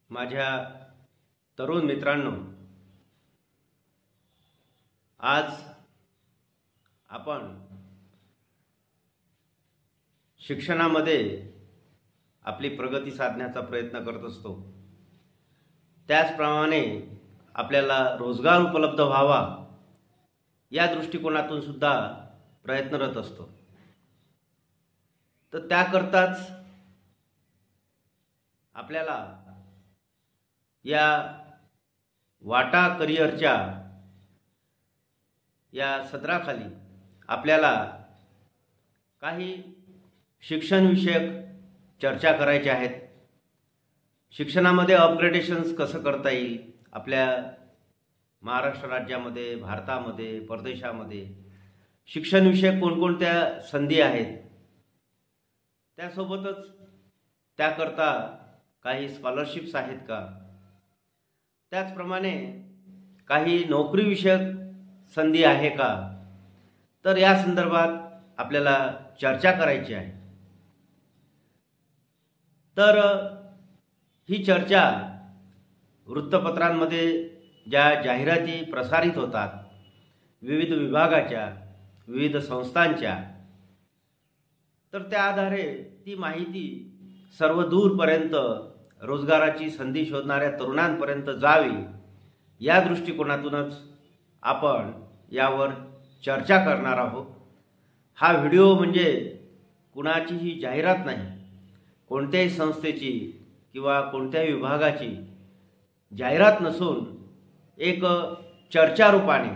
माझ्या तरुण मित्रांनो, आज आपण शिक्षणामध्ये आपली प्रगती साधण्याचा प्रयत्न करत असतो। त्याचप्रमाणे आपल्याला रोजगार उपलब्ध व्हावा या दृष्टिकोनातून सुद्धा प्रयत्नरत असतो। तर त्याकरताच आपल्याला या वाटा करिअरच्या या सदराखाली आपल्याला काही शिक्षणविषयक चर्चा करायच्या आहेत। शिक्षणामध्ये अपग्रेडेशन्स कसं करता येईल आपल्या महाराष्ट्र राज्यामध्ये, भारतामध्ये, परदेशामध्ये शिक्षणविषयक कोणकोणत्या संधी आहेत, त्यासोबतच त्याकरता काही स्कॉलरशिप्स आहेत का, त्याचप्रमाणे काही नोकरीविषयक संधी आहे का, तर या संदर्भात आपल्याला चर्चा करायची आहे। तर ही चर्चा वृत्तपत्रांमध्ये ज्या जाहिराती प्रसारित होतात विविध विभागाच्या, विविध संस्थांच्या, तर त्या आधारे ती माहिती सर्व दूरपर्यंत रोजगाराची संधी शोधणाऱ्या तरुणांपर्यंत जावी या दृष्टिकोनातूनच आपण यावर चर्चा करणार आहोत। हा व्हिडिओ म्हणजे कुणाचीही जाहिरात नाही, कोणत्याही संस्थेची किंवा कोणत्याही विभागाची जाहिरात नसून एक चर्चा रूपाने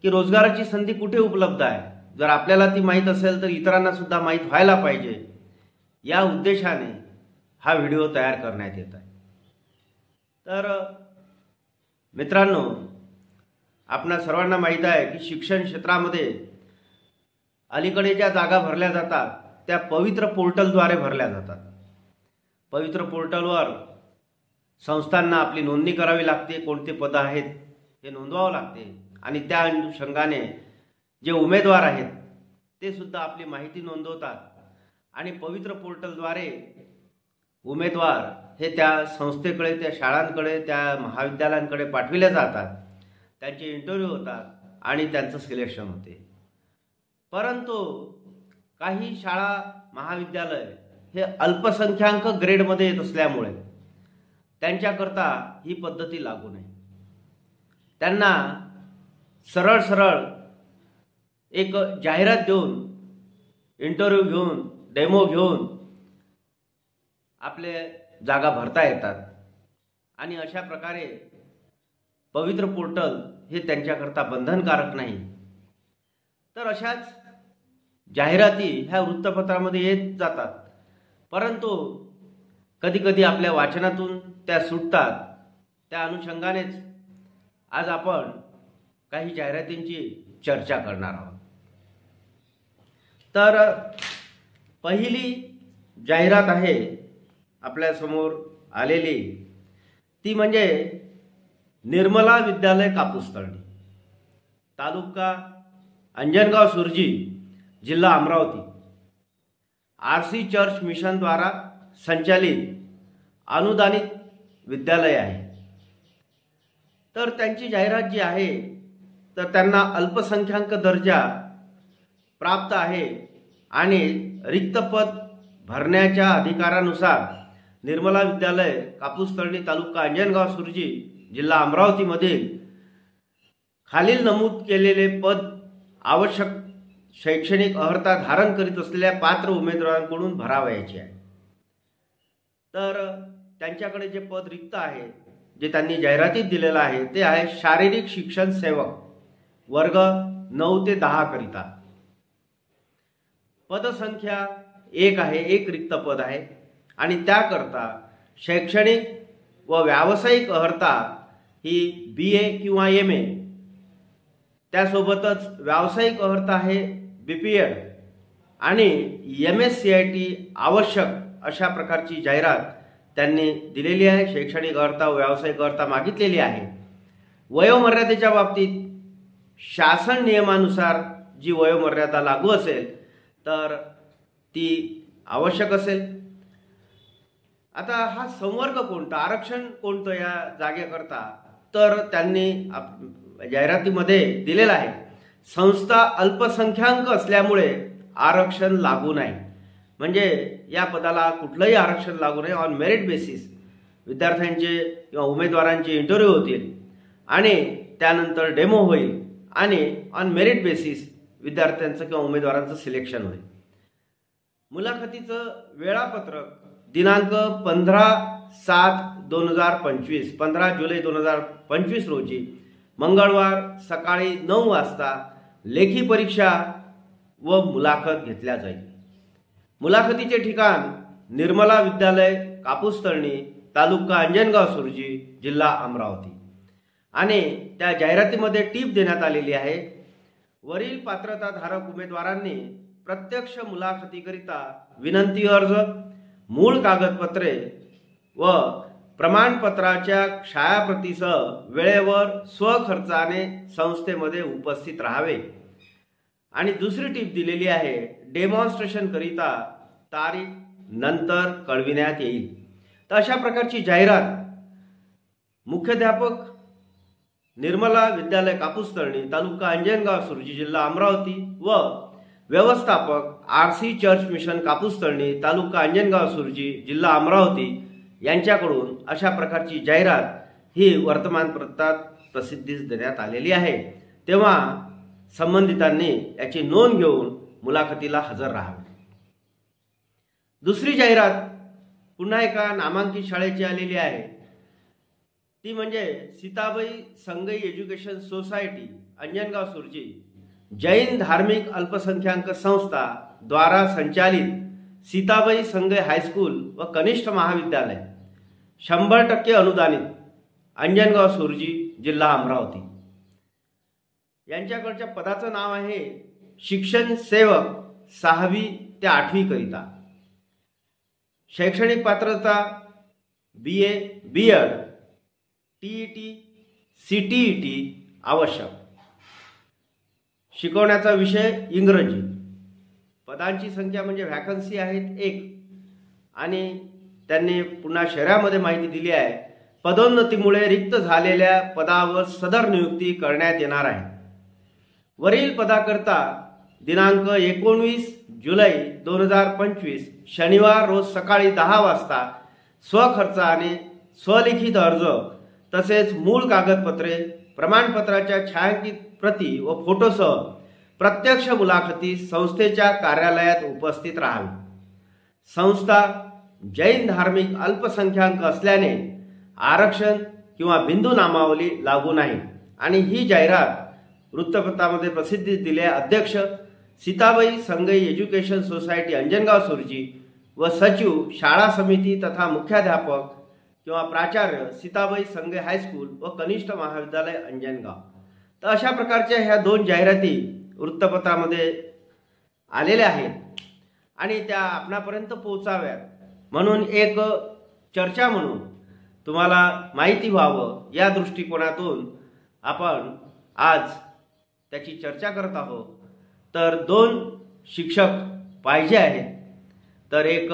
की रोजगाराची संधी कुठे उपलब्ध आहे, जर आपल्याला ती माहीत असेल तर इतरांना सुद्धा माहीत व्हायला पाहिजे या उद्देशाने हा व्हिडिओ तयार करण्यात येत आहे। तर मित्रांनो, आपणा सर्वांना माहीत आहे की शिक्षण क्षेत्रामध्ये अलीकडे ज्या जागा भरल्या जातात त्या पवित्र पोर्टलद्वारे भरल्या जातात। पवित्र पोर्टलवर संस्थांना आपली नोंदणी करावी लागते, कोणते पद आहेत हे नोंदवावं लागते आणि त्या अनुषंगाने जे उमेदवार आहेत ते सुद्धा आपली माहिती नोंदवतात आणि पवित्र पोर्टलद्वारे उमेदवार हे त्या संस्थेकडे, त्या शाळांकडे, त्या महाविद्यालयांकडे पाठविले जातात, त्यांचे इंटरव्ह्यू होतात आणि त्यांचं सिलेक्शन होते। परंतु काही शाळा, महाविद्यालय हे अल्पसंख्याक ग्रेडमध्ये येत असल्यामुळे त्यांच्याकरता ही पद्धती लागू नाही। त्यांना सरळ सरळ एक जाहिरात देऊन, इंटरव्ह्यू घेऊन, डेमो घेऊन आपले जागा भरता येतात आणि अशा प्रकारे पवित्र पोर्टल हे त्यांच्याकरता बंधनकारक नाही। तर अशाच जाहिराती ह्या वृत्तपत्रामध्ये येत जातात, परंतु कधीकधी आपल्या वाचनातून त्या सुटतात। त्या अनुषंगानेच आज आपण काही जाहिरातींची चर्चा करणार आहोत। तर पहिली जाहिरात आहे आपल्यासमोर आलेली, ती म्हणजे निर्मला विद्यालय कापूसतळणी, तालुका अंजनगाव सुरजी, जिल्हा अमरावती, आरसी चर्च मिशन द्वारा संचालित अनुदानित विद्यालय आहे। तर त्यांची जाहिरात जी आहे तर त्यांना अल्पसंख्याक दर्जा प्राप्त आहे आणि रिक्त पद भरण्याच्या अधिकारानुसार निर्मला विद्यालय कापूसतळणी, तालुका अंजनगाव सुरजी, जिल्हा अमरावतीमधील खालील नमूद केलेले पद आवश्यक शैक्षणिक अर्हता धारण करीत असलेल्या पात्र उमेदवारांकडून भरावयाचे आहे। तर त्यांच्याकडे जे पद रिक्त आहे, जे त्यांनी जाहिरातीत दिलेलं आहे, ते आहे शारीरिक शिक्षण सेवक, वर्ग 9 ते 10 करिता। पदसंख्या 1 आहे, 1 रिक्त पद आहे आणि त्याकरता शैक्षणिक व व्यावसायिक अर्हता ही BA किंवा MA, त्यासोबतच व्यावसायिक अर्हता आहे BPEd आणि MSCIT आवश्यक अशा प्रकारची जाहिरात त्यांनी दिलेली आहे। शैक्षणिक अर्हता व व्यावसायिक अर्हता मागितलेली आहे। वयोमर्यादेच्या बाबतीत शासन नियमानुसार जी वयोमर्यादा लागू असेल तर ती आवश्यक असेल आता हा संवर्ग कोणता, आरक्षण कोणतं या जागेकरता, तर त्यांनी जाहिरातीमध्ये दिलेलं आहे, संस्था अल्पसंख्याक असल्यामुळे आरक्षण लागू नाही. म्हणजे या पदाला कुठलंही आरक्षण लागू नाही. ऑन मेरिट बेसिस विद्यार्थ्यांचे किंवा उमेदवारांचे इंटरव्ह्यू होतील आणि त्यानंतर डेमो होईल आणि ऑन मेरिट बेसिस विद्यार्थ्यांचं किंवा उमेदवारांचं सिलेक्शन होईल. मुलाखतीचं वेळापत्रक दिनांक 15/7/2025 15 जुलै 2025 रोजी मंगळवार सकाळी 9 वाजता लेखी परीक्षा व मुलाखत घेतल्या जाईल. मुलाखतीचे ठिकाण निर्मला विद्यालय कापूसतळणी तालुका अंजनगाव सुरजी जिल्हा अमरावती. आणि त्या जाहिरातीमध्ये टीप देण्यात आलेली आहे, वरील पात्रताधारक उमेदवारांनी प्रत्यक्ष मुलाखतीकरिता विनंती अर्ज, मूळ कागदपत्रे व प्रमाणपत्राच्या छायाप्रतीसह वेळेवर स्वखर्चाने संस्थेमध्ये उपस्थित राहावे. आणि दुसरी टीप दिलेली आहे, डेमॉन्स्ट्रेशन करिता तारीख नंतर कळविण्यात येईल. तर अशा प्रकारची जाहिरात मुख्याध्यापक निर्मला विद्यालय कापूसतळणी तालुका अंजनगाव सुरजी जिल्हा अमरावती व व्यवस्थापक RC चर्च मिशन कापूसतळणी तालुका अंजनगाव सुरजी जिल्हा अमरावती यांच्याकडून अशा प्रकारची जाहिरात ही वर्तमानपत्रात प्रसिद्धीस देण्यात आलेली आहे. तेव्हा संबंधितांनी याची नोंद घेऊन मुलाखतीला हजर राहावे. दुसरी जाहिरात पुन्हा एका नामांकित शाळेची आलेली आहे, ती म्हणजे सीताबाई संगई एज्युकेशन सोसायटी अंजनगाव सुरजी जैन धार्मिक अल्पसंख्याक संस्था द्वारा संचालित सीताबाई संगई हायस्कूल व कनिष्ठ महाविद्यालय 100% अनुदानित अंजनगाव सुरजी जिल्हा अमरावती. यांच्याकडच्या पदाचं नाव आहे शिक्षण सेवक 6वी ते 8वी करिता. शैक्षणिक पात्रता BA BEd TET CTET आवश्यक. शिकवण्याचा विषय इंग्रजी. पदांची संख्या म्हणजे व्हॅकन्सी आहेत 1. आणि त्यांनी पुन्हा शहरामध्ये माहिती दिली आहे, पदोन्नतीमुळे रिक्त झालेल्या पदावर सदर नियुक्ती करण्यात येणार आहे. वरील पदाकरता दिनांक 19 जुलै 2025 शनिवार रोज सकाळी 10 वाजता स्वखर्चाने स्वलिखित अर्ज तसेच मूळ कागदपत्रे, प्रमाणपत्राच्या छायांकित प्रती व फोटोसह प्रत्यक्ष मुलाखती संस्थेच्या कार्यालयात उपस्थित राहावे. संस्था जैन धार्मिक अल्पसंख्याक असल्याने आरक्षण किंवा बिंदू नामावली लागू नाही. आणि ही जाहिरात वृत्तपत्रामध्ये प्रसिद्धीस दिली आहे. अध्यक्ष सीताबाई संगई एज्युकेशन सोसायटी अंजनगाव सुरजी व सचिव शाळा समिती तथा मुख्याध्यापक किंवा प्राचार्य सीताबाई संगई हायस्कूल व कनिष्ठ महाविद्यालय अंजनगाव. तर अशा प्रकारच्या ह्या 2 जाहिराती वृत्तपत्रामध्ये आलेल्या आहेत आणि त्या आपणापर्यंत पोहोचाव्यात म्हणून एक चर्चा म्हणून तुम्हाला माहिती व्हावं या दृष्टिकोनातून आपण आज त्याची चर्चा करत आहोत. तर 2 शिक्षक पाहिजे आहेत. तर एक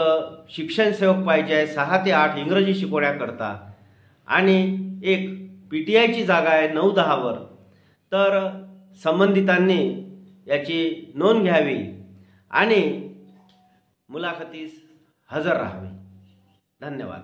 शिक्षण सेवक पाहिजे आहे 6 ते 8 इंग्रजी शिकवण्याकरता आणि एक PTIची जागा आहे 9-10 वर. तर संबंधितांनी याची नोंद घ्यावी आणि मुलाखतीस हजर राहावे. धन्यवाद.